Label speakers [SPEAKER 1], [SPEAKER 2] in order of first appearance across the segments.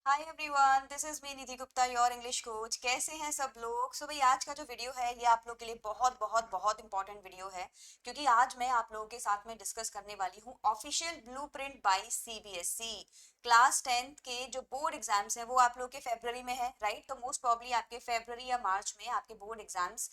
[SPEAKER 1] Hi everyone, this is me Nidhi Gupta, your English coach. कैसे हैं सब लोग? सो भाई, आज का जो वीडियो है ये आप लोग के लिए बहुत बहुत बहुत इंपॉर्टेंट वीडियो है, क्योंकि आज मैं आप लोगों के साथ में डिस्कस करने वाली हूँ official blueprint by CBSE. Class 10th के जो बोर्ड एग्जाम्स हैं वो आप लोग के फेब्रवरी में है, राइट? तो मोस्ट प्रॉब्ली आपके फेब्रवरी या मार्च में आपके बोर्ड एग्जाम्स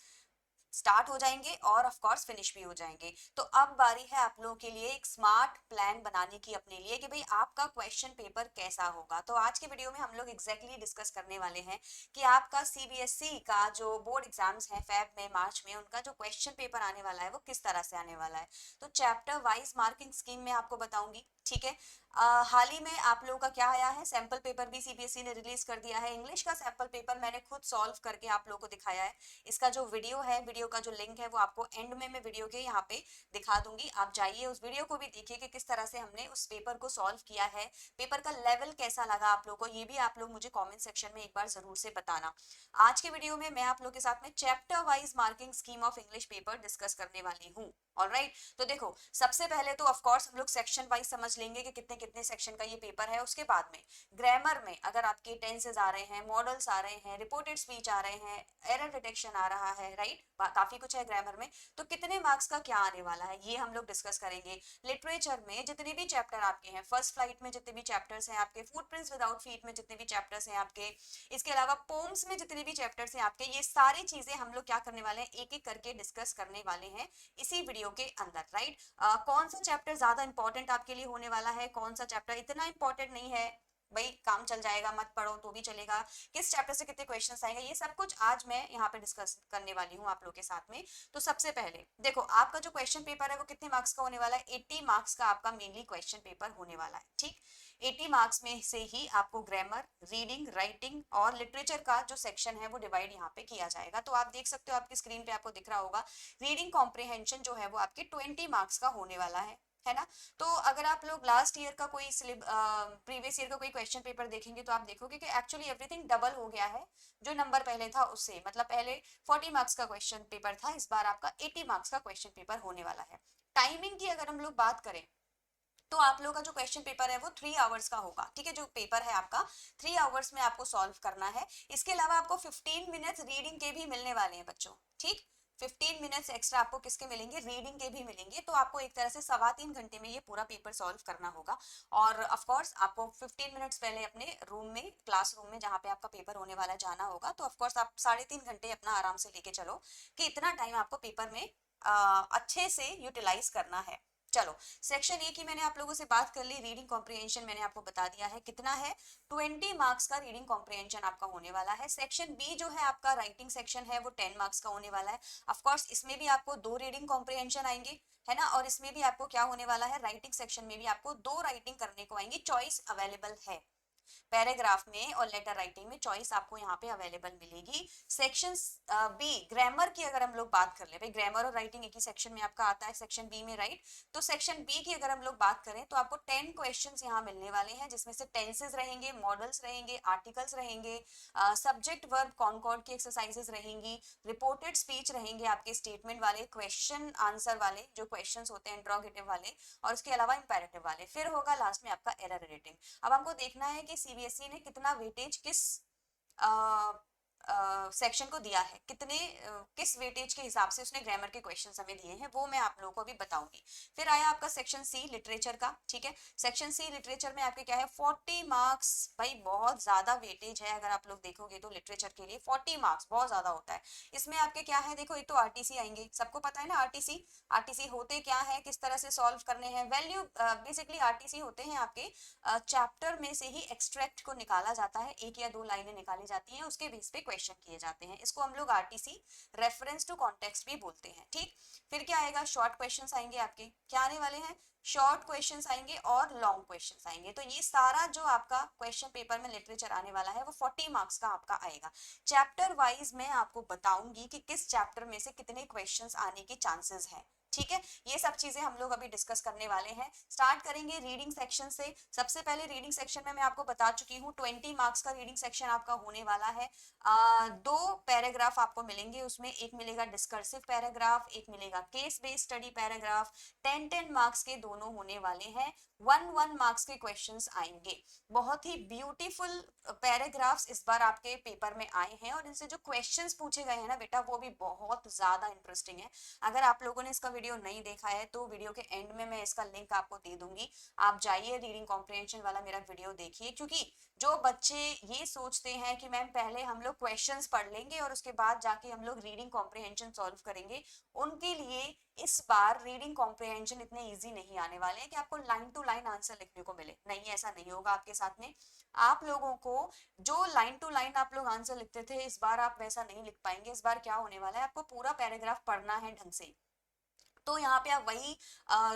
[SPEAKER 1] स्टार्ट हो जाएंगे और ऑफ कोर्स फिनिश भी हो जाएंगे। तो अब बारी है आप लोगों के लिए एक स्मार्ट प्लान बनाने की अपने लिए कि भाई आपका क्वेश्चन पेपर कैसा होगा। तो आज के वीडियो में हम लोग एग्जैक्टली डिस्कस करने वाले हैं कि आपका सीबीएसई का जो बोर्ड एग्जाम्स है फेब में मार्च में, उनका जो क्वेश्चन पेपर आने वाला है वो किस तरह से आने वाला है। तो चैप्टर वाइज मार्किंग स्कीम में आपको बताऊंगी, ठीक है। हाल ही में आप लोगों का क्या आया है, सैंपल पेपर भी सीबीएसई ने रिलीज कर दिया है। इंग्लिश का सैंपल पेपर मैंने खुद सॉल्व करके आप लोगों को दिखाया है। इसका जो वीडियो है, वीडियो का जो लिंक है वो आपको एंड में मैं वीडियो के यहाँ पे दिखा दूंगी। आप जाइए उस वीडियो को भी देखिए कि किस तरह से हमने उस पेपर को सॉल्व किया है। पेपर का लेवल कैसा लगा आप लोगों को, ये भी आप लोग मुझे कमेंट सेक्शन में एक बार जरूर से बताना। आज के वीडियो में मैं आप लोग के साथ में chapter wise marking scheme of English paper discuss करने वाली हूँ। ऑलराइट, तो देखो, सबसे पहले तो ऑफ कोर्स हम लोग सेक्शन वाइज समझ लेंगे कि कितने कितने सेक्शन का ये पेपर है। उसके बाद में ग्रामर में अगर आपके टेंसेस आ रहे हैं, मॉडल्स आ रहे हैं, रिपोर्टेड स्पीच आ रहे हैं, एरर डिटेक्शन आ रहा है, राइट, काफी कुछ है ग्रामर में। तो कितने मार्क्स का क्या आने वाला है ये हम लोग डिस्कस करेंगे। लिटरेचर में जितने भी चैप्टर आपके हैं, फर्स्ट फ्लाइट में जितने भी चैप्टर्स हैं आपके, फुटप्रिंट्स विदाउट फीट में जितने भी चैप्टर्स हैं आपके, इसके अलावा पोम्स में जितने भी चैप्टर्स हैं आपके, ये सारी चीजें हम लोग क्या करने वाले हैं, एक एक करके डिस्कस करने वाले हैं इसी वीडियो के अंदर, राइट। कौन सा चैप्टर ज्यादा इंपॉर्टेंट आपके लिए होने वाला है, कौन सा चैप्टर इतना इंपॉर्टेंट नहीं है, भाई काम चल जाएगा, मत पढ़ो तो भी चलेगा, किस चैप्टर से कितने क्वेश्चंस आएंगे, ये सब कुछ आज मैं यहाँ पे डिस्कस करने वाली हूँ आप लोग के साथ में। तो सबसे पहले देखो, आपका जो क्वेश्चन पेपर है वो कितने मार्क्स का होने वाला है? 80 मार्क्स का आपका मेनली क्वेश्चन पेपर होने वाला है, ठीक। 80 मार्क्स में से ही आपको ग्रामर, रीडिंग, राइटिंग और लिटरेचर का जो सेक्शन है वो डिवाइड यहाँ पे किया जाएगा। तो आप देख सकते हो, आपकी स्क्रीन पे आपको दिख रहा होगा, रीडिंग कॉम्प्रिहेंशन जो है वो आपके 20 मार्क्स का होने वाला है ना। तो अगर आप लोग लास्ट ईयर का कोई प्रीवियस ईयर का कोई क्वेश्चन पेपर देखेंगे तो आप देखोगे कि एक्चुअली एवरीथिंग डबल हो गया है। जो नंबर पहले था उससे, मतलब पहले 40 मार्क्स का क्वेश्चन पेपर था, इस बार आपका 80 मार्क्स का क्वेश्चन पेपर होने वाला है। टाइमिंग की अगर हम लोग बात करें तो आप लोगों का जो क्वेश्चन पेपर है वो 3 आवर्स का होगा, ठीक है। जो पेपर है आपका 3 आवर्स में आपको सॉल्व करना है। इसके अलावा आपको 15 मिनट्स रीडिंग के भी मिलने वाले हैं बच्चों, ठीक। 15 मिनट्स एक्स्ट्रा आपको किसके मिलेंगे, रीडिंग के भी मिलेंगे। तो आपको एक तरह से 3.25 घंटे में ये पूरा पेपर सॉल्व करना होगा। और ऑफ कोर्स आपको 15 मिनट्स पहले अपने रूम में, क्लासरूम में जहाँ पे आपका पेपर होने वाला जाना होगा। तो ऑफ कोर्स आप 3.5 घंटे अपना आराम से लेके चलो कि इतना टाइम आपको पेपर में अच्छे से यूटिलाइज करना है। चलो, सेक्शन ए की मैंने आप लोगों से बात कर ली। रीडिंग कॉम्प्रिहेंशन मैंने आपको बता दिया है कितना है, 20 मार्क्स का रीडिंग कॉम्प्रिहेंशन आपका होने वाला है। सेक्शन बी जो है आपका राइटिंग सेक्शन है वो 10 मार्क्स का होने वाला है। ऑफ कोर्स इसमें भी आपको 2 रीडिंग कॉम्प्रिहेंशन आएंगे, है ना। और इसमें भी आपको क्या होने वाला है, राइटिंग सेक्शन में भी आपको 2 राइटिंग करने को आएंगी, चॉइस अवेलेबल है। पैराग्राफ में और लेटर राइटिंग में चॉइस आपको यहाँ पे अवेलेबल मिलेगी। सेक्शन बी ग्रामर की अगर हम लोग बात कर ले, भाई ग्रामर और राइटिंग एक ही सेक्शन में आपका आता है, सेक्शन बी में, राइट। तो सेक्शन बी की अगर हम लोग बात करें तो आपको 10 क्वेश्चंस यहाँ मिलने वाले हैं, जिसमें से टेंसेस रहेंगे, मॉडल्स रहेंगे, आर्टिकल्स रहेंगे, सब्जेक्ट वर्ब कॉनकॉर्ड की एक्सरसाइजेस रहेंगी, रिपोर्टेड स्पीच रहेंगे, आपके स्टेटमेंट वाले, क्वेश्चन आंसर वाले जो क्वेश्चंस होते हैं इंट्रोगेटिव वाले, और इसके अलावा इंपेरेटिव वाले। फिर होगा लास्ट में आपका एरर रेटिंग। अब हमको देखना है कि सीबीएसई ने कितना वेटेज किस सेक्शन को दिया है, किस वेटेज के हिसाब से उसने ग्रामर के क्वेश्चन हमें दिए हैं, वो मैं आप लोगों को अभी बताऊंगी। फिर आया आपका सेक्शन सी लिटरेचर का, ठीक है। सेक्शन सी लिटरेचर में आपके क्या है, 40 मार्क्स। भाई बहुत ज्यादा वेटेज है, अगर आप लोग देखोगे तो लिटरेचर के लिए 40 मार्क्स बहुत ज्यादा होता है। इसमें आपके क्या है, देखो एक तो आरटीसी आएंगे, सबको पता है ना आरटीसी। आरटीसी होते क्या है, किस तरह से सॉल्व करने हैं, वैल्यू बेसिकली आरटीसी होते हैं आपके चैप्टर में से ही एक्सट्रैक्ट को निकाला जाता है, एक या दो लाइनें निकाली जाती हैं, उसके बेस पे क्वेश्चन किए जाते हैं। इसको हम लोग आरटीसी, रेफरेंस टू कॉन्टेक्स्ट भी बोलते हैं, ठीक। फिर क्या आएगा, शॉर्ट क्वेश्चंस आएंगे आपके, क्या आने वाले हैं, शॉर्ट क्वेश्चंस आएंगे और लॉन्ग क्वेश्चंस आएंगे। तो ये सारा जो आपका क्वेश्चन पेपर में लिटरेचर आने वाला है वो 40 मार्क्स का आपका आएगा। चैप्टर वाइज मैं आपको बताऊंगी कि किस चैप्टर में से कितने क्वेश्चंस आने के चांसेस हैं, ठीक है। ये सब चीजें हम लोग अभी डिस्कस करने वाले हैं। स्टार्ट करेंगे रीडिंग सेक्शन से। सबसे पहले रीडिंग सेक्शन में मैं आपको बता चुकी हूँ 20 मार्क्स का रीडिंग सेक्शन आपका होने वाला है। 2 पैराग्राफ आपको मिलेंगे उसमें, एक मिलेगा डिस्कर्सिव पैराग्राफ, एक मिलेगा case based study paragraph. 10-10 marks के दोनों होने वाले हैं। वन मार्क्स के क्वेश्चंस आएंगे। बहुत ही ब्यूटीफुल पैराग्राफ्स इस बार आपके पेपर में आए हैं और इनसे जो क्वेश्चंस पूछे गए हैं ना बेटा वो भी बहुत ज्यादा इंटरेस्टिंग है। अगर आप लोगों ने इसका वीडियो नहीं देखा है तो वीडियो के एंड में मैं इसका लिंक आपको दे दूंगी, आप जाइए रीडिंग कॉम्प्रिहेंशन वाला मेरा वीडियो देखिए। क्योंकि जो बच्चे ये सोचते हैं कि मैम पहले हम लोग क्वेश्चंस पढ़ लेंगे और उसके बाद जाके हम लोग रीडिंग कॉम्प्रिहेंशन सॉल्व करेंगे, उनके लिए इस बार रीडिंग कॉम्प्रिहेंशन इतने इजी नहीं आने वाले हैं कि आपको लाइन टू लाइन आंसर लिखने को मिले। नहीं, ऐसा नहीं होगा आपके साथ में। आप लोगों को जो लाइन टू लाइन आप लोग आंसर लिखते थे इस बार आप वैसा नहीं लिख पाएंगे। इस बार क्या होने वाला है, आपको पूरा पैराग्राफ पढ़ना है ढंग से। तो यहाँ पे आप वही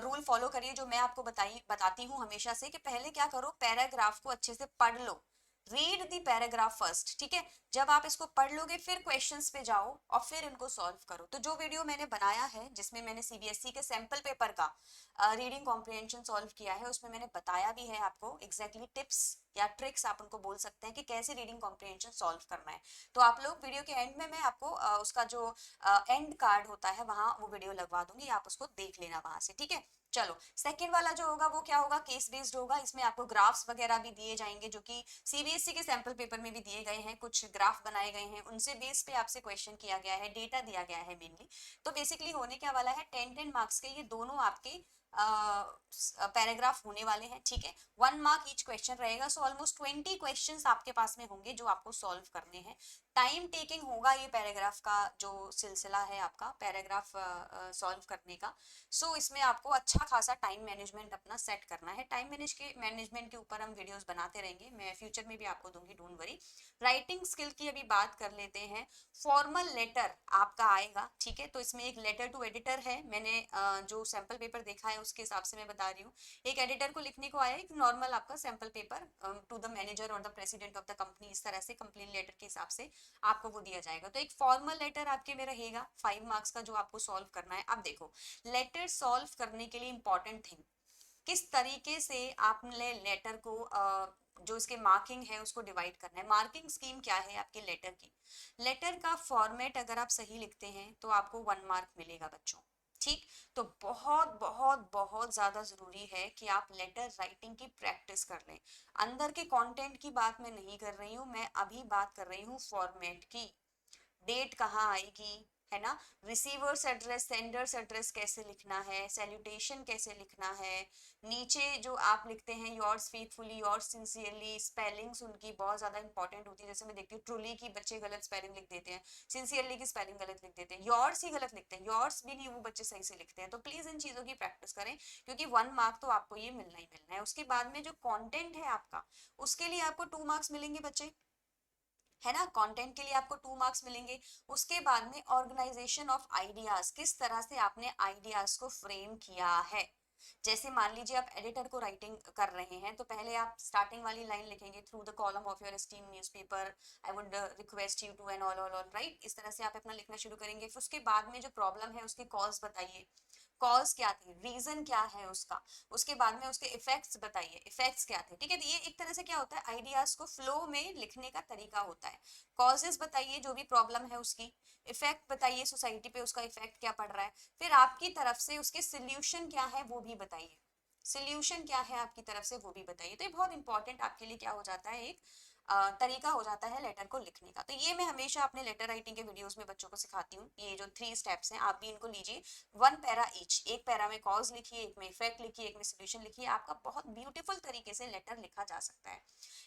[SPEAKER 1] रूल फॉलो करिए जो मैं आपको बताती हूँ हमेशा से, कि पहले क्या करो, पैराग्राफ को अच्छे से पढ़ लो। रीड द पैराग्राफ फर्स्ट, ठीक है। जब आप इसको पढ़ लोगे फिर क्वेश्चंस पे जाओ और फिर इनको सॉल्व करो। तो जो वीडियो मैंने बनाया है जिसमें मैंने सीबीएसई के सैंपल पेपर का रीडिंग कॉम्प्रिहेंशन सॉल्व किया है, उसमें मैंने बताया भी है आपको एग्जैक्टली टिप्स या ट्रिक्स आप उनको बोल सकते हैं कि कैसे रीडिंग कॉम्प्रिहेंशन सॉल्व करना है। तो आप लोग वीडियो के एंड में मैं आपको उसका जो एंड कार्ड होता है वहां वो वीडियो लगवा दूंगी, आप उसको देख लेना वहां से, ठीक है। चलो, सेकंड वाला जो होगा वो क्या होगा, केस बेस्ड होगा। इसमें आपको ग्राफ्स वगैरह भी दिए जाएंगे जो कि सीबीएसई के सैंपल पेपर में भी दिए गए हैं, कुछ ग्राफ बनाए गए हैं, उनसे बेस पे आपसे क्वेश्चन किया गया है, डेटा दिया गया है मेनली। तो बेसिकली होने क्या वाला है, 10-10 मार्क्स के ये दोनों आपके पैराग्राफ होने वाले हैं, ठीक है। 1 मार्क ईच क्वेश्चन रहेगा, सो ऑलमोस्ट 20 क्वेश्चंस आपके पास में होंगे जो आपको सॉल्व करने हैं। टाइम टेकिंग होगा ये पैराग्राफ का जो सिलसिला है आपका पैराग्राफ सॉल्व करने का। सो इसमें आपको अच्छा खासा टाइम मैनेजमेंट अपना सेट करना है। टाइम मैनेजमेंट के ऊपर हम वीडियोस बनाते रहेंगे, मैं फ्यूचर में भी आपको दूंगी, डोंट वरी। राइटिंग स्किल की अभी बात कर लेते हैं। फॉर्मल लेटर आपका आएगा, ठीक है। तो इसमें एक लेटर टू एडिटर है, मैंने जो सैंपल पेपर देखा है उसके हिसाब से मैं बता रही हूँ। एक एडिटर को लिखने को आया, एक नॉर्मल आपका sample paper to the manager और the president of the company, इस तरह से कंप्लेन लेटर के हिसाब से आपको वो दिया जाएगा। तो एक फॉर्मल लेटर आपके में रहेगा 5 मार्क्स का जो आपको सॉल्व करना है। अब देखो, लेटर सॉल्व करने के लिए इंपॉर्टेंट थिंग, किस तरीके से आपने लेटर को जो इसके मार्किंग है उसको डिवाइड करना है। मार्किंग स्कीम क्या है आपके लेटर की, लेटर का फॉर्मेट अगर आप सही लिखते हैं तो आपको 1 मार्क मिलेगा बच्चों, ठीक। तो बहुत बहुत बहुत ज्यादा जरूरी है कि आप लेटर राइटिंग की प्रैक्टिस कर लें। अंदर के कंटेंट की बात मैं नहीं कर रही हूँ, मैं अभी बात कर रही हूँ फॉर्मेट की। डेट कहाँ आएगी, है ना, रिसीवर्स एड्रेस, सेंडर्स एड्रेस कैसे लिखना है, सैल्यूटेशन कैसे लिखना है, नीचे जो आप लिखते हैं yours faithfully, yours sincerely, spellings उनकी बहुत ज्यादा इंपॉर्टेंट होती है। जैसे मैं देखती हूँ ट्रूली की बच्चे गलत स्पेलिंग लिख देते हैं, सिंसियरली की स्पेलिंग गलत लिख देते हैं, योर्स ही गलत लिखते हैं, योर्स भी नहीं वो बच्चे सही से लिखते हैं। तो प्लीज इन चीजों की प्रैक्टिस करें क्योंकि 1 मार्क तो आपको ये मिलना ही मिलना है। उसके बाद में जो कॉन्टेंट है आपका उसके लिए आपको 2 मार्क्स मिलेंगे बच्चे, है ना। कंटेंट के लिए आपको 2 मार्क्स मिलेंगे। उसके बाद में ऑर्गेनाइजेशन ऑफ आइडियाज, किस तरह से आपने आइडियाज को फ्रेम किया है। जैसे मान लीजिए आप एडिटर को राइटिंग कर रहे हैं तो पहले आप स्टार्टिंग वाली लाइन लिखेंगे, through the column of your esteem newspaper I would request you to and all right, इस तरह से आप अपना लिखना शुरू करेंगे। फिर उसके बाद में जो प्रॉब्लम है उसके कॉज बताइए, कॉज क्या थे, रीजन क्या है उसका। उसके बाद में उसके इफेक्ट्स बताइए, इफेक्ट्स क्या थे, ठीक है। तो ये एक तरह से क्या होता है, आइडियाज को फ्लो में लिखने का तरीका होता है। कॉजेस बताइए जो भी प्रॉब्लम है उसकी, इफेक्ट बताइए सोसाइटी पे उसका इफेक्ट क्या पड़ रहा है, फिर आपकी तरफ से उसके सोल्यूशन क्या है वो भी बताइए, सोल्यूशन क्या है आपकी तरफ से वो भी बताइए। तो ये बहुत इंपॉर्टेंट आपके लिए क्या हो जाता है, एक तरीका हो जाता है लेटर को लिखने का। तो ये मैं हमेशा अपने लेटर राइटिंग के वीडियोस में बच्चों को सिखाती हूँ। ये जो 3 स्टेप्स हैं आप भी इनको लीजिए, 1 पैरा ईच, एक पैरा में कॉज लिखिए, एक में इफेक्ट लिखिए, एक में सोल्यूशन लिखिए, आपका बहुत ब्यूटीफुल तरीके से लेटर लिखा जा सकता है।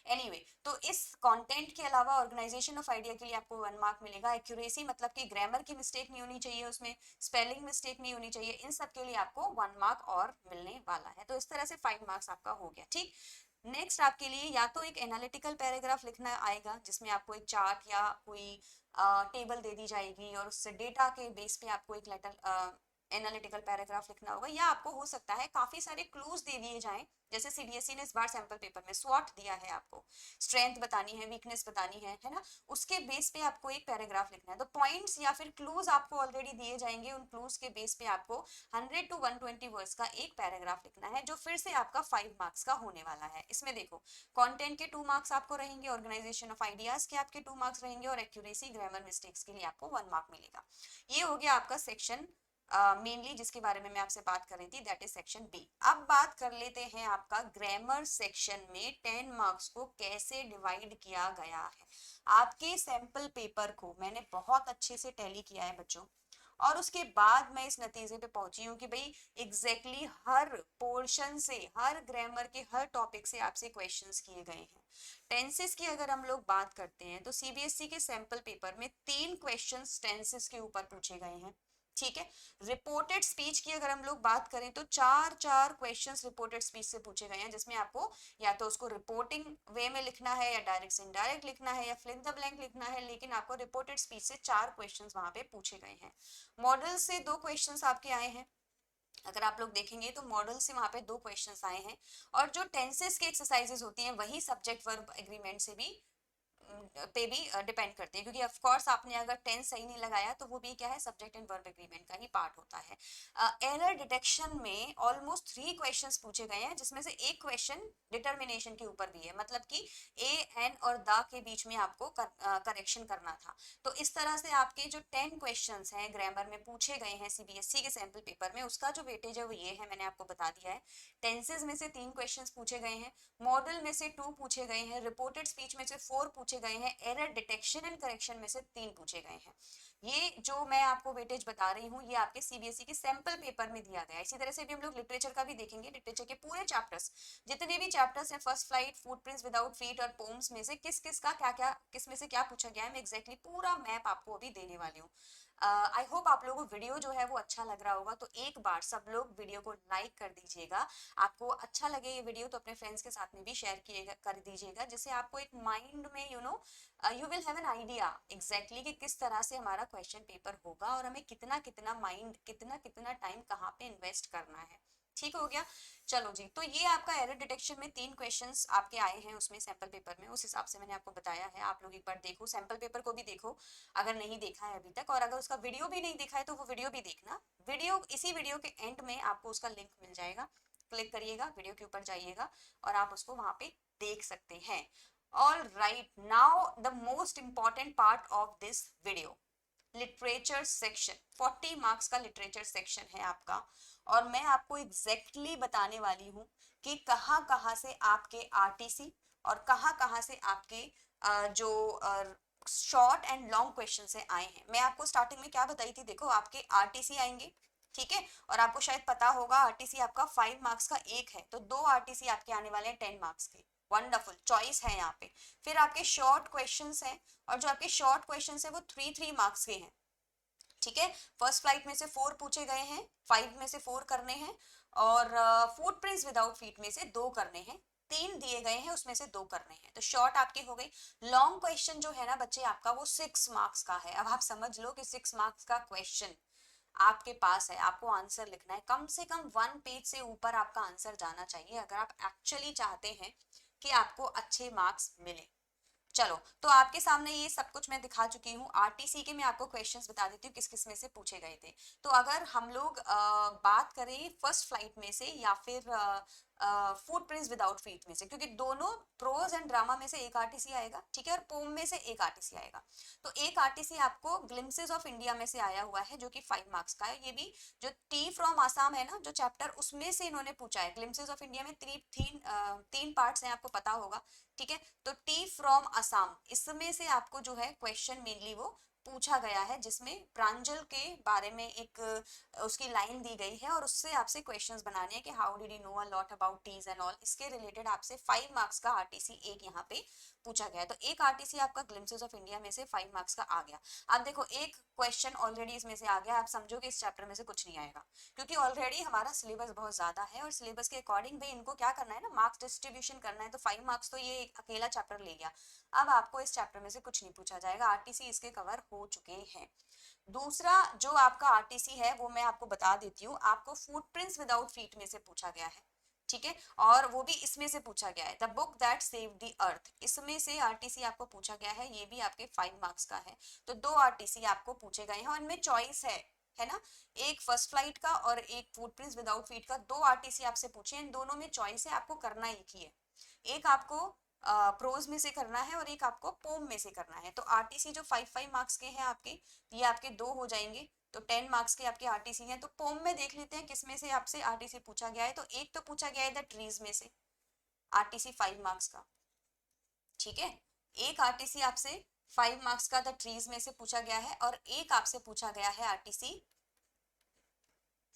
[SPEAKER 1] एनीवे तो इस कंटेंट के अलावा ऑर्गेनाइजेशन ऑफ आइडिया के लिए आपको 1 मार्क मिलेगा। एक्यूरेसी मतलब कि ग्रामर की मिस्टेक नहीं होनी चाहिए, उसमें स्पेलिंग मिस्टेक नहीं होनी चाहिए, इन सब के लिए आपको 1 मार्क और मिलने वाला है। तो इस तरह से 5 मार्क्स आपका हो गया, ठीक। नेक्स्ट आपके लिए या तो एक एनालिटिकल पैराग्राफ लिखना आएगा जिसमें आपको एक चार्ट या कोई टेबल दे दी जाएगी और उससे डेटा के बेस पे आपको एक लेटर एनालिटिकल पैराग्राफ लिखना होगा, या आपको हो सकता है काफी सारे क्लूज दे दिए जाएं। जैसे सीबीएसई ने इस बार सैंपल पेपर में स्वॉट दिया है, आपको स्ट्रेंथ बतानी है, वीकनेस बतानी है ना, उसके बेस पे आपको एक पैराग्राफ लिखना है। तो पॉइंट्स या फिर क्लूज आपको ऑलरेडी दिए जाएंगे, उन क्लूज के बेस पे आपको 100 to 120 वर्ड्स का एक पैराग्राफ लिखना है जो फिर से आपका 5 मार्क्स का होने वाला है। इसमें देखो कंटेंट के 2 मार्क्स आपको रहेंगे, ऑर्गेनाइजेशन ऑफ आइडियाज के आपके 2 मार्क्स रहेंगे और एक्यूरेसी ग्रामर मिस्टेक्स के लिए आपको 1 मार्क मिलेगा। ये हो गया आपका सेक्शन मेनली जिसके बारे में मैं आपसे बात कर रही थी, दैट इज सेक्शन बी। अब बात कर लेते हैं आपका ग्रामर सेक्शन में 10 मार्क्स को कैसे डिवाइड किया गया है। आपके सैंपल पेपर को मैंने बहुत अच्छे से टैली किया है बच्चों, और उसके बाद मैं इस नतीजे पे पहुंची हूँ कि भाई एग्जैक्टली हर पोर्शन से, हर ग्रामर के हर टॉपिक से आपसे क्वेश्चंस किए गए हैं। टेंसेस की अगर हम लोग बात करते हैं तो सीबीएसई के सैंपल पेपर में 3 क्वेश्चंस टेंसेस के ऊपर पूछे गए हैं, ठीक है। रिपोर्टेड स्पीच की अगर हम लोग बात करें तो चार चार क्वेश्चंस रिपोर्टेड स्पीच से पूछे गए हैं, जिसमें आपको या तो उसको रिपोर्टिंग वे में लिखना है, या डायरेक्ट से इनडायरेक्ट लिखना है, या फिल इन द ब्लैंक लिखना है, लेकिन आपको रिपोर्टेड स्पीच से 4 क्वेश्चंस वहां पे पूछे गए हैं। मॉडल से 2 क्वेश्चंस आपके आए हैं, अगर आप लोग देखेंगे तो मॉडल से वहां पे 2 क्वेश्चंस आए हैं। और जो टेंसेस की एक्सरसाइजेस होती हैं वही सब्जेक्ट वर्ब एग्रीमेंट से भी पे भी डिपेंड करते हैं, क्योंकि ऑफ कोर्स आपने अगर टेंस सही नहीं लगाया तो वो भी क्या है, सब्जेक्ट एंड वर्ब एग्रीमेंट का ही पार्ट होता है। एरर डिटेक्शन में ऑलमोस्ट 3 क्वेश्चंस पूछे गए हैं, जिसमें से एक क्वेश्चन डिटर्मिनेशन के ऊपर भी है, मतलब कि ए एन और द के बीच में आपको करेक्शन करना था। तो इस तरह से आपके जो 10 क्वेश्चंस हैं ग्रामर में पूछे गए हैं सीबीएसई के सैंपल पेपर में, उसका जो वेटेज है वो ये है, मैंने आपको बता दिया है। टेंसेज में से 3 क्वेश्चंस पूछे गए हैं, मॉडल में से 2 पूछे गए हैं, रिपोर्टेड स्पीच में से 4 पूछे गए हैं, एरर डिटेक्शन एंड करेक्शन में से 3 पूछे गए हैं। ये जो मैं आपको वेटेज बता रही हूँ ये आपके सीबीएसई के सैंपल पेपर में दिया गया है। इसी तरह से भी हम लोग लिटरेचर का भी देखेंगे, लिटरेचर के पूरे चैप्टर्स, जितने भी चैप्टर्स हैं, first flight, footprints without feet और पोम्स में से किस किस का क्या क्या, किस में से क्या पूछा गया है, मैं एग्जैक्टली पूरा मैप आपको अभी देने वाली हूँ। आई होप आप लोगों को वीडियो जो है वो अच्छा लग रहा होगा, तो एक बार सब लोग वीडियो को लाइक कर दीजिएगा। आपको अच्छा लगे ये वीडियो तो अपने फ्रेंड्स के साथ में भी शेयर किएगा, कर दीजिएगा, जिससे आपको एक माइंड में you will have an idea exactly कि किस तरह से हमारा क्वेश्चन पेपर होगा और हमें कितना कितना माइंड, कितना कितना टाइम कहाँ पे इन्वेस्ट करना है। ठीक हो गया। चलो जी, तो ये आपका एरर डिटेक्शन में 3 क्वेश्चंस आपके आए हैं उसमें सैंपल पेपर में, उस हिसाब से मैंने आपको बताया है। आप लोग एक बार देखो, सैंपल पेपर को भी देखो अगर नहीं देखा है अभी तक, और अगर उसका वीडियो भी नहीं देखा है तो वो वीडियो भी देखना। वीडियो, इसी वीडियो के एंड में आपको उसका लिंक मिल जाएगा, क्लिक करिएगा, वीडियो के ऊपर जाइएगा और आप उसको वहां पे देख सकते हैं। All right, now the most important part of this video, literature section. 40 marks का लिटरेचर सेक्शन है आपका, और मैं आपको एग्जैक्टली exactly बताने वाली हूँ कि कहाँ कहाँ से आपके आरटीसी और कहाँ कहाँ से आपके जो शॉर्ट एंड लॉन्ग क्वेश्चन से आए हैं। मैं आपको स्टार्टिंग में क्या बताई थी, देखो आपके आरटीसी आएंगे, ठीक है, और आपको शायद पता होगा आरटीसी आपका 5 मार्क्स का एक है, तो 2 आरटीसी आपके आने वाले हैं 10 मार्क्स के। वंडरफुल चॉइस है यहाँ पे। फिर आपके शॉर्ट क्वेश्चंस हैं, और जो आपके शॉर्ट क्वेश्चंस है वो 3 मार्क्स के हैं, ठीक है। फर्स्ट फ्लाइट में से 4 पूछे गए हैं, 5 में से 4 करने हैं, और फुटप्रिंट्स विदाउट फीट में से 2 करने हैं। 3 दिए गए हैं उसमें से 2 करने हैं, तो शॉर्ट आपकी हो गई। लॉन्ग क्वेश्चन जो है ना बच्चे आपका, वो 6 मार्क्स का है। अब आप समझ लो कि 6 मार्क्स का क्वेश्चन आपके पास है, आपको आंसर लिखना है, कम से कम 1 पेज से ऊपर आपका आंसर जाना चाहिए अगर आप एक्चुअली चाहते हैं कि आपको अच्छे मार्क्स मिले। चलो, तो आपके सामने ये सब कुछ मैं दिखा चुकी हूँ। आरटीसी के मैं आपको क्वेश्चंस बता देती हूँ किस किस में से पूछे गए थे। तो अगर हम लोग बात करें फर्स्ट फ्लाइट में से या फिर फुटप्रिंट्स विदाउट फीट में से, क्योंकि दोनों प्रोज एंड ड्रामा में से एक आरटीसी आएगा, ठीक है, और पोम में से एक आरटीसी आएगा। तो एक आरटीसी आपको ग्लिम्पसेस ऑफ इंडिया में से आया हुआ है जो कि 5 मार्क्स का है। ये भी जो टी फ्रॉम आसाम है ना जो चैप्टर, उसमें से इन्होंने पूछा है। ग्लिम्पसेस ऑफ इंडिया में तीन पार्ट्स हैं, आपको पता होगा, ठीक है। तो टी फ्रॉम असम, इसमें से आपको जो है क्वेश्चन मेनली वो पूछा गया है, जिसमें प्रांजल के बारे में एक उसकी लाइन दी गई है, और उससे आपसे क्वेश्चंस बनाने हैं कि how did you know a lot about teas and all. इसके रिलेटेड आपसे 5 मार्क्स का आरटीसी एक यहाँ पे पूछा गया है। तो एक आरटीसी आपका ग्लिम्पसेस ऑफ इंडिया में से 5 मार्क्स का आ गया। अब देखो, एक क्वेश्चन ऑलरेडी इसमें से आ गया, आप समझो कि इस चैप्टर में से कुछ नहीं आएगा, क्योंकि ऑलरेडी हमारा सिलेबस बहुत ज्यादा है, और सिलेबस के अकॉर्डिंग भी इनको क्या करना है ना, मार्क्स डिस्ट्रीब्यूशन करना है। तो 5 मार्क्स तो ये अकेला चैप्टर ले गया। अब आपको इस चैप्टर में से कुछ नहीं पूछा जाएगा, आरटीसी इसके कवर हो चुके हैं। दूसरा जो आपका आरटीसी है वो मैं आपको बता देती हूँ, आपको फुटप्रिंट्स विदाउट फीट में से पूछा गया है, ठीक है, और वो भी इसमें से पूछा गया है, the book that saved the earth, इसमें से आरटीसी आपको पूछा गया है। ये भी आपके 5 मार्क्स का है। तो 2 आरटीसी आपको पूछे गए हैं, और इनमें चॉइस है ना, एक फर्स्ट फ्लाइट का और एक फुटप्रिंट्स विदाउट फीट का। 2 आरटीसी आपसे पूछे, इन दोनों में चॉइस है, आपको करना एक ही है। एक आपको प्रोज में से करना है और एक आपको पोम में से करना है। तो आरटीसी जो 5 5 मार्क्स के हैं आपके, ये आपके 2 हो जाएंगे, तो 10 मार्क्स के आपके आरटीसी हैं। तो पोम में देख लेते हैं किस में से आपसे आरटीसी पूछा गया है। तो एक तो पूछा गया है द ट्रीज में से, आरटीसी 5 मार्क्स का, ठीक है। एक आरटीसी आपसे 5 मार्क्स का द ट्रीज में से पूछा गया है, और एक आपसे पूछा गया है आरटीसी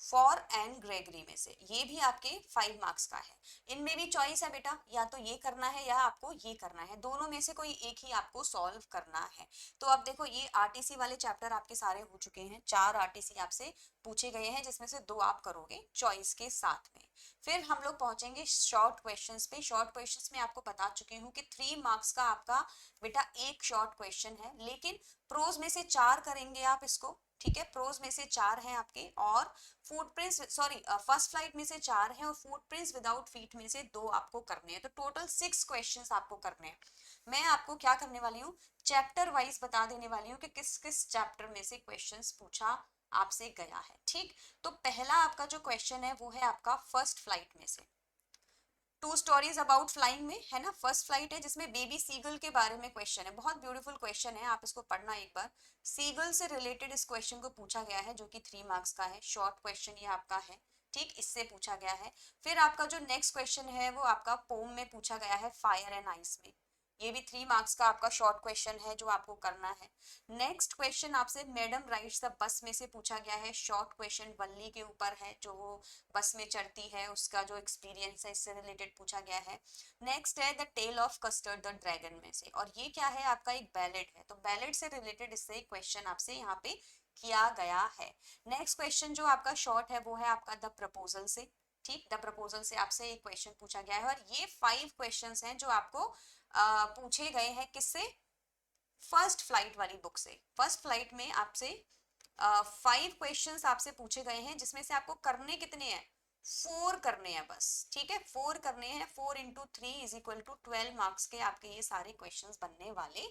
[SPEAKER 1] फॉर एंड ग्रेगरी में से, ये भी आपके 5 मार्क्स का है। इनमें भी चॉइस है बेटा, या तो ये करना है या आपको ये करना है, दोनों में से कोई एक ही आपको सॉल्व करना है। तो अब देखो ये आरटीसी वाले चैप्टर आपके सारे हो चुके हैं, 4 आरटीसी आपसे पूछे गए हैं जिसमें से 2 आप करोगे चॉइस के साथ में। फिर हम लोग पहुंचेंगे शॉर्ट क्वेश्चंस पे। शॉर्ट क्वेश्चंस में आपको बता चुकी हूँ कि 3 मार्क्स का आपका बेटा एक शॉर्ट क्वेश्चन है, लेकिन प्रोज में से 4 करेंगे आप इसको, ठीक है। प्रोज में से 4 हैं आपके, और फुटप्रिंट्स सॉरी फर्स्ट फ्लाइट में से 4 हैं, और फुटप्रिंट्स विदाउट फीट में से 2 आपको करने हैं। तो टोटल 6 क्वेश्चंस आपको करने हैं। मैं आपको क्या करने वाली हूँ, चैप्टर वाइज बता देने वाली हूँ कि किस किस चैप्टर में से क्वेश्चंस पूछा आपसे गया है, ठीक। तो पहला आपका जो क्वेश्चन है वो है आपका फर्स्ट फ्लाइट में से, 2 स्टोरीज अबाउट फ्लाइंग में, है ना। फर्स्ट फ्लाइट है जिसमें बेबी सीगल के बारे में क्वेश्चन है, बहुत ब्यूटीफुल क्वेश्चन है, आप इसको पढ़ना एक बार। सीगल से रिलेटेड इस क्वेश्चन को पूछा गया है, जो कि 3 मार्क्स का है। शॉर्ट क्वेश्चन ये आपका है, ठीक, इससे पूछा गया है। फिर आपका जो नेक्स्ट क्वेश्चन है वो आपका पोम में पूछा गया है, फायर एंड आइस में, ये भी 3 मार्क्स का आपका शॉर्ट क्वेश्चन है जो आपको करना है। नेक्स्ट क्वेश्चन आपसे मैडम राइड्स द बस में से पूछा गया है, शॉर्ट क्वेश्चन वल्ली के ऊपर है, जो वो बस में चढ़ती है उसका जो एक्सपीरियंस है इससे रिलेटेड पूछा गया है। नेक्स्ट है the tale of custard the dragon में से, और ये क्या है आपका एक बैलेड है, तो बैलेड से रिलेटेड इससे क्वेश्चन आपसे यहाँ पे किया गया है। नेक्स्ट क्वेश्चन जो आपका शॉर्ट है वो है आपका द प्रपोजल से, ठीक, द प्रपोजल से आपसे एक क्वेश्चन पूछा गया है। और ये 5 क्वेश्चंस हैं जो आपको पूछे गए हैं किससे, फर्स्ट फ्लाइट वाली बुक से। फर्स्ट फ्लाइट में आपसे 5 क्वेश्चंस आपसे पूछे गए हैं, जिसमें से आपको करने कितने हैं, 4 करने हैं बस, ठीक है, 4 करने हैं। 4 into 3 is equal to 12 marks के आपके ये सारे क्वेश्चंस बनने वाले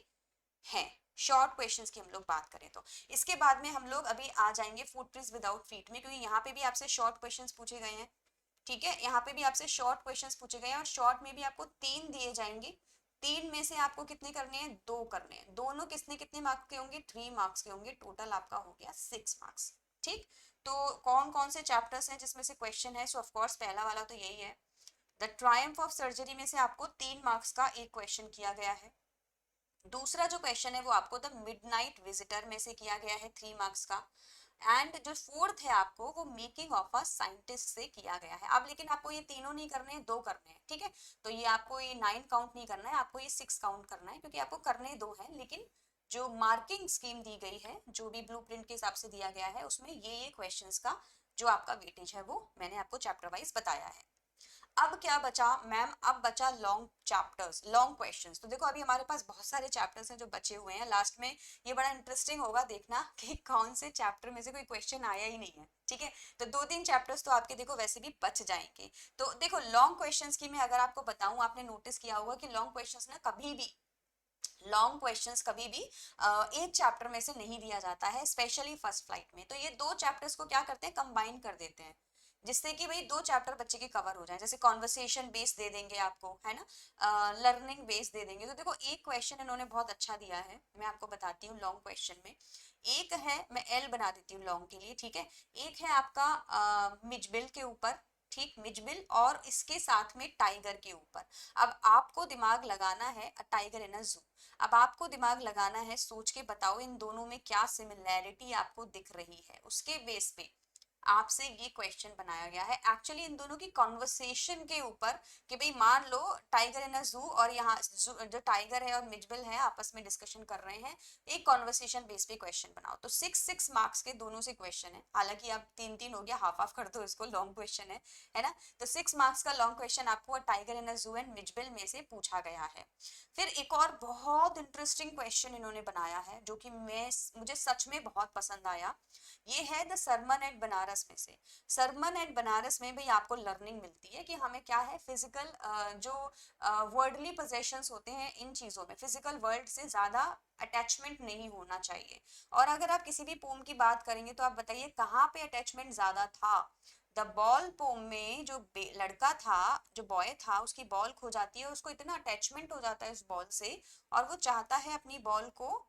[SPEAKER 1] हैं। शॉर्ट क्वेश्चंस की हम लोग बात करें तो इसके बाद में हम लोग अभी आ जाएंगे फुटप्रिंट्स विदाउट फीट में, क्योंकि यहाँ पे भी आपसे शॉर्ट क्वेश्चंस पूछे गए हैं, ठीक है। यहाँ पे भी आपसे शॉर्ट क्वेश्चंस पूछे गए हैं, और शॉर्ट में भी आपको 3 दिए जाएंगे। 3 में से आपको कितने करने हैं, 2 करने हैं। दोनों कितने कितने मार्क्स के होंगे, 3 मार्क्स के होंगे। टोटल आपका हो गया 6 मार्क्स, ठीक। तो कौन कौन से चैप्टर्स हैं जिसमें से क्वेश्चन है, सो ऑफकोर्स पहला वाला तो यही है, द ट्रायम्फ ऑफ सर्जरी में से आपको 3 मार्क्स का एक क्वेश्चन किया गया है। दूसरा जो क्वेश्चन है वो आपको द मिडनाइट विजिटर में से किया गया है, 3 मार्क्स का। एंड जो फोर्थ है आपको वो मेकिंग ऑफ अ साइंटिस्ट से किया गया है। अब लेकिन आपको ये तीनों नहीं करने हैं, 2 करने हैं, ठीक है। तो ये आपको ये 9 काउंट नहीं करना है, आपको ये 6 काउंट करना है, क्योंकि आपको करने 2 हैं, लेकिन जो मार्किंग स्कीम दी गई है, जो भी ब्लूप्रिंट के हिसाब से दिया गया है, उसमें ये क्वेश्चंस का जो आपका वेटेज है वो मैंने आपको चैप्टर वाइज बताया है। अब क्या बचा मैम, अब बचा लॉन्ग चैप्टर्स, लॉन्ग क्वेश्चंस। तो देखो अभी हमारे पास बहुत सारे चैप्टर्स हैं जो बचे हुए हैं, लास्ट में ये बड़ा इंटरेस्टिंग होगा देखना कि कौन से चैप्टर में से कोई क्वेश्चन आया ही नहीं है, ठीक है। तो 2-3 चैप्टर्स तो आपके देखो वैसे भी बच जाएंगे। तो देखो लॉन्ग क्वेश्चंस की मैं अगर आपको बताऊं, आपने नोटिस किया होगा कि लॉन्ग क्वेश्चंस ना कभी भी, लॉन्ग क्वेश्चंस कभी भी एक चैप्टर में से नहीं दिया जाता है, स्पेशली फर्स्ट फ्लाइट में। तो ये 2 चैप्टर्स को क्या करते हैं, कंबाइन कर देते हैं, जिससे कि भाई 2 चैप्टर बच्चे के कवर हो जाए। जैसे कॉन्वर्सेशन बेस दे देंगे आपको, है ना, लर्निंग बेस दे देंगे। तो देखो एक क्वेश्चन इन्होंने बहुत अच्छा दिया है, मैं आपको बताती हूँ लॉन्ग क्वेश्चन में। एक है, मैं एल बना देती हूँ लॉन्ग के लिए, ठीक है। एक है आपका मिजबिल के ऊपर, ठीक, मिजबिल, और इसके साथ में टाइगर के ऊपर। अब आपको दिमाग लगाना है, टाइगर इन अ जू। अब आपको दिमाग लगाना है, सोच के बताओ इन दोनों में क्या सिमिलैरिटी आपको दिख रही है, उसके बेस पे आपसे ये क्वेश्चन बनाया गया है। एक्चुअली इन दोनों की कॉन्वर्सेशन के ऊपर, कि भाई मान लो टाइगर इन अ जू, और यहाँ जो टाइगर है और मिजबिल है आपस में डिस्कशन कर रहे हैं, एक कॉन्वर्सेशन बेस पे क्वेश्चन बनाओ। तो 6 मार्क्स के दोनों से क्वेश्चन है, हालांकि अब 3-3 हो गया, हाफ हाफ कर दो इसको, लॉन्ग क्वेश्चन है ना। तो 6 मार्क्स का लॉन्ग क्वेश्चन आपको टाइगर इन अ जू एंड मिजबिल में से पूछा गया है। फिर एक और बहुत इंटरेस्टिंग क्वेश्चन इन्होंने बनाया है, जो कि मुझे सच में बहुत पसंद आया। ये है द सरमन एट बनारस में से। सरमन एट बनारस में भाई आपको लर्निंग मिलती है कि हमें क्या है, फिजिकल जो वर्ल्डली पोजेशंस होते हैं, इन चीज़ों में फिजिकल वर्ल्ड से ज़्यादा अटैचमेंट नहीं होना चाहिए। और अगर आप किसी भी पोम की बात करेंगे तो आप बताइए कहाँ पे अटैचमेंट ज़्यादा था। द बॉल पोम में जो लड़का था, जो बॉय था, उसकी बॉल खो जाती है, उसको इतना अटैचमेंट हो जाता है उस बॉल से, और वो चाहता है अपनी बॉल को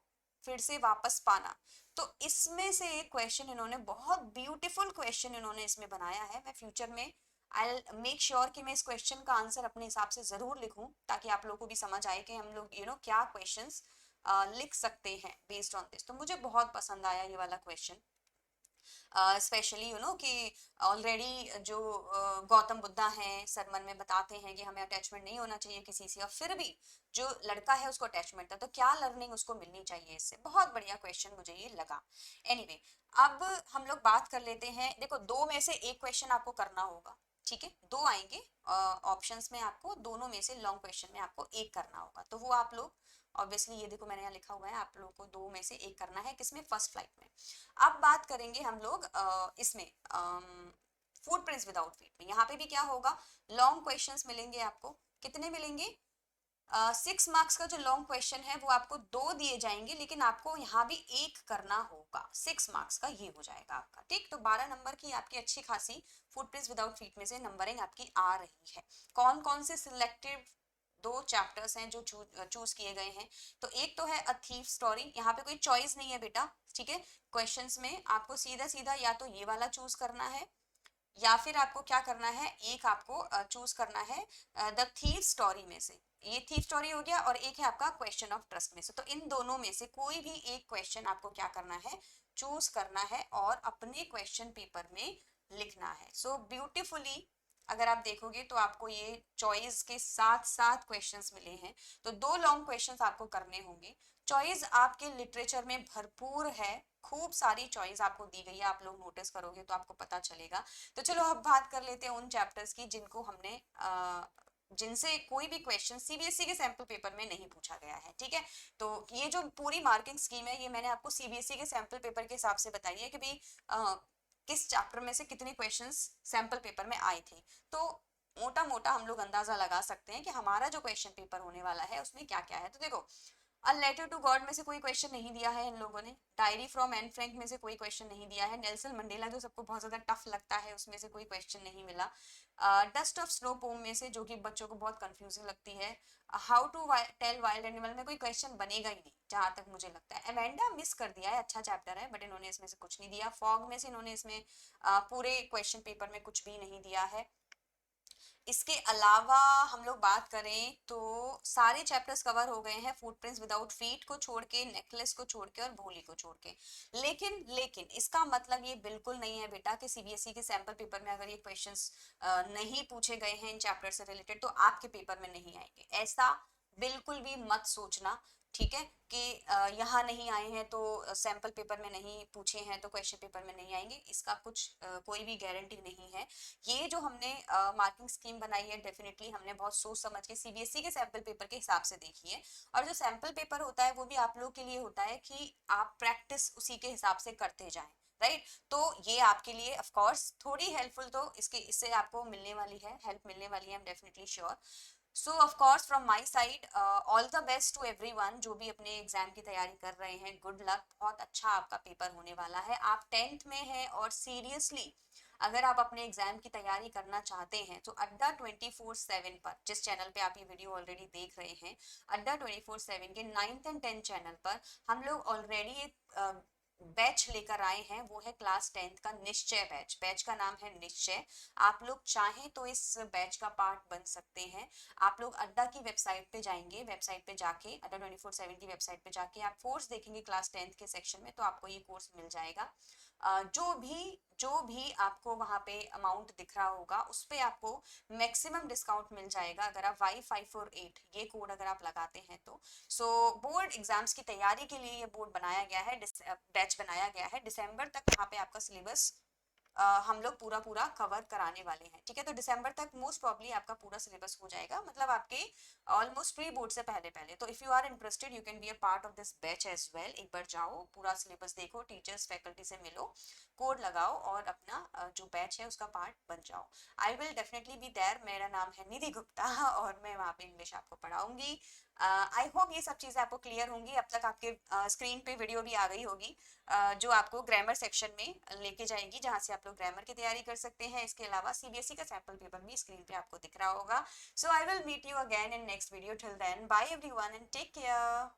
[SPEAKER 1] फिर से वापस पाना। तो इसमें से एक क्वेश्चन इन्होंने, बहुत ब्यूटीफुल क्वेश्चन इन्होंने इसमें बनाया है। मैं फ्यूचर में आई मेक श्योर कि मैं इस क्वेश्चन का आंसर अपने हिसाब से जरूर लिखूं, ताकि आप लोगों को भी समझ आए कि हम लोग क्या क्वेश्चंस लिख सकते हैं बेस्ड ऑन दिस। तो मुझे बहुत पसंद आया ये वाला क्वेश्चन, स्पेशली कि ऑलरेडी जो गौतम बुद्धा हैं सरमन में बताते हैं कि हमें अटैचमेंट नहीं होना चाहिए किसी से, और फिर भी जो लड़का है उसको अटैचमेंट था, तो क्या लर्निंग उसको मिलनी चाहिए इससे। बहुत बढ़िया क्वेश्चन मुझे ये लगा। एनीवे, अब हम लोग बात कर लेते हैं। देखो, दो में से एक क्वेश्चन आपको करना होगा, ठीक है, दो आएंगे ऑप्शंस में, आपको दोनों में से लॉन्ग क्वेश्चन में आपको एक करना होगा। तो वो आप लोग ऑब्वियसली, ये देखो मैंने यहाँ लिखा हुआ है, आप लोगों को दो में से एक करना है, किसमें, फर्स्ट फ्लाइट में। अब बात करेंगे हम लोग इसमें फुटप्रिंट्स विदाउट फीट में। यहाँ पे भी क्या होगा, लॉन्ग क्वेश्चंस मिलेंगे आपको। कितने मिलेंगे, 6 मार्क्स का जो लॉन्ग क्वेश्चन है वो आपको दो दिए जाएंगे, लेकिन आपको यहाँ भी एक करना होगा। 6 मार्क्स का ये हो जाएगा आपका, ठीक। तो 12 नंबर की आपकी अच्छी खासी फुटप्रिंट्स विदाउट फीट में से नंबरिंग आपकी आ रही है। कौन कौन से सिलेक्टिव दो चैप्टर्स हैं जो चूज किए गए हैं। तो एक तो है अ थीफ स्टोरी, यहाँ पे कोई चॉइस नहीं है बेटा, ठीक है। क्वेश्चंस में आपको सीधा सीधा या तो ये वाला चूज करना है, या फिर आपको क्या करना है, एक आपको चूज करना है द थीफ स्टोरी में से। ये थीफ स्टोरी हो गया, और एक है आपका क्वेश्चन ऑफ ट्रस्ट में से। तो इन दोनों में से कोई भी एक क्वेश्चन आपको क्या करना है, चूज करना है और अपने क्वेश्चन पेपर में लिखना है। सो ब्यूटिफुली अगर आप देखोगे तो आपको ये चॉइस के साथ साथ क्वेश्चंस मिले हैं। तो दो लॉन्ग क्वेश्चंस आपको करने होंगे। चॉइस आपके लिटरेचर में भरपूर है, खूब सारी चॉइस आपको दी गई है, आप लोग नोटिस करोगे तो आपको पता चलेगा। तो चलो अब बात कर लेते हैं उन चैप्टर्स की जिनको हमने जिनसे कोई भी क्वेश्चन सीबीएसई के सैंपल पेपर में नहीं पूछा गया है, ठीक है। तो ये जो पूरी मार्किंग स्कीम है, ये मैंने आपको सीबीएसई के सैंपल पेपर के हिसाब से बताई है कि भाई किस चैप्टर में से कितने क्वेश्चंस सैंपल पेपर में आए थे। तो मोटा मोटा हम लोग अंदाजा लगा सकते हैं कि हमारा जो क्वेश्चन पेपर होने वाला है उसमें क्या क्या है। तो देखो, अ लेटर टू गॉड में से कोई क्वेश्चन नहीं दिया है इन लोगों ने। डायरी फ्रॉम एन फ्रैंक में से कोई क्वेश्चन नहीं दिया है। नेल्सन मंडेला जो सबको बहुत ज्यादा टफ लगता है, उसमें से कोई क्वेश्चन नहीं मिला। डस्ट ऑफ स्नो पोम में से, जो कि बच्चों को बहुत कंफ्यूजिंग लगती है, how to tell wild animal में कोई क्वेश्चन बनेगा ही नहीं जहां तक मुझे लगता है। अमेंडा मिस कर दिया है, अच्छा चैप्टर है, बट इन्होंने इसमें से कुछ नहीं दिया। फॉग में से इन्होंने इसमें पूरे क्वेश्चन पेपर में कुछ भी नहीं दिया है। इसके अलावा हम लोग बात करें तो सारे चैप्टर्स कवर हो गए हैं, फुटप्रिंट्स विदाउट फीट को छोड़ के, नेकलेस को छोड़ के और भोली को छोड़ के। लेकिन लेकिन इसका मतलब ये बिल्कुल नहीं है बेटा कि सीबीएसई के सैंपल पेपर में अगर ये क्वेश्चंस नहीं पूछे गए हैं इन चैप्टर से रिलेटेड तो आपके पेपर में नहीं आएंगे। ऐसा बिल्कुल भी मत सोचना, ठीक है, कि यहाँ नहीं आए हैं तो सैंपल पेपर में नहीं पूछे हैं तो क्वेश्चन पेपर में नहीं आएंगे। इसका कुछ कोई भी गारंटी नहीं है। ये जो हमने मार्किंग स्कीम बनाई है, डेफिनेटली हमने बहुत सोच समझ के सीबीएसई के सैंपल पेपर के हिसाब से देखी है। और जो सैंपल पेपर होता है वो भी आप लोग के लिए होता है कि आप प्रैक्टिस उसी के हिसाब से करते जाएं, राइट। तो ये आपके लिए ऑफ कोर्स थोड़ी हेल्पफुल तो इससे आपको मिलने वाली है, हेल्प मिलने वाली है, I am definitely sure. So of course from my side all the best to everyone जो भी अपने एग्जाम की तैयारी कर रहे हैं। गुड लक, बहुत अच्छा आपका पेपर होने वाला है। आप 10th में हैं और सीरियसली अगर आप अपने एग्जाम की तैयारी करना चाहते हैं तो अड्डा 24/7 पर, जिस चैनल पे आप ये वीडियो ऑलरेडी देख रहे हैं, अड्डा 24/7 के 9th एंड 10th चैनल पर हम लोग ऑलरेडी एक बैच लेकर आए हैं। वो है क्लास 10th का निश्चय बैच। बैच का नाम है निश्चय। आप लोग चाहें तो इस बैच का पार्ट बन सकते हैं। आप लोग अड्डा की वेबसाइट पे जाएंगे, वेबसाइट पे जाके अड्डा 24/7 की वेबसाइट पे जाके आप कोर्स देखेंगे क्लास 10th के सेक्शन में, तो आपको ये कोर्स मिल जाएगा। जो भी आपको वहाँ पे अमाउंट दिख रहा होगा उस पे आपको मैक्सिमम डिस्काउंट मिल जाएगा अगर आप Y548 ये कोड अगर आप लगाते हैं तो। सो बोर्ड एग्जाम्स की तैयारी के लिए ये बोर्ड बनाया गया है, बैच बनाया गया है। दिसंबर तक वहाँ पे आपका सिलेबस हम लोग पूरा पूरा कवर कराने वाले हैं, ठीक है। तो दिसंबर तक मोस्ट प्रॉब्ली आपका पूरा सिलेबस हो जाएगा, मतलब आपके ऑलमोस्ट प्री बोर्ड से पहले पहले। तो if you are interested you can be a part of this batch as well. एक बार जाओ, पूरा सिलेबस देखो, टीचर्स फैकल्टी से मिलो, कोड लगाओ और अपना जो बैच है उसका पार्ट बन जाओ। I will definitely be there. मेरा नाम है निधि गुप्ता और मैं वहाँ पे इंग्लिश आपको पढ़ाऊंगी। आई होप ये सब चीज़ें आपको क्लियर होंगी। अब तक आपके स्क्रीन पे वीडियो भी आ गई होगी जो आपको ग्रामर सेक्शन में लेके जाएगी, जहाँ से आप लोग ग्रामर की तैयारी कर सकते हैं। इसके अलावा सीबीएसई का सैंपल पेपर भी स्क्रीन पे आपको दिख रहा होगा। So I will meet you again in next video. Till then bye everyone and take care.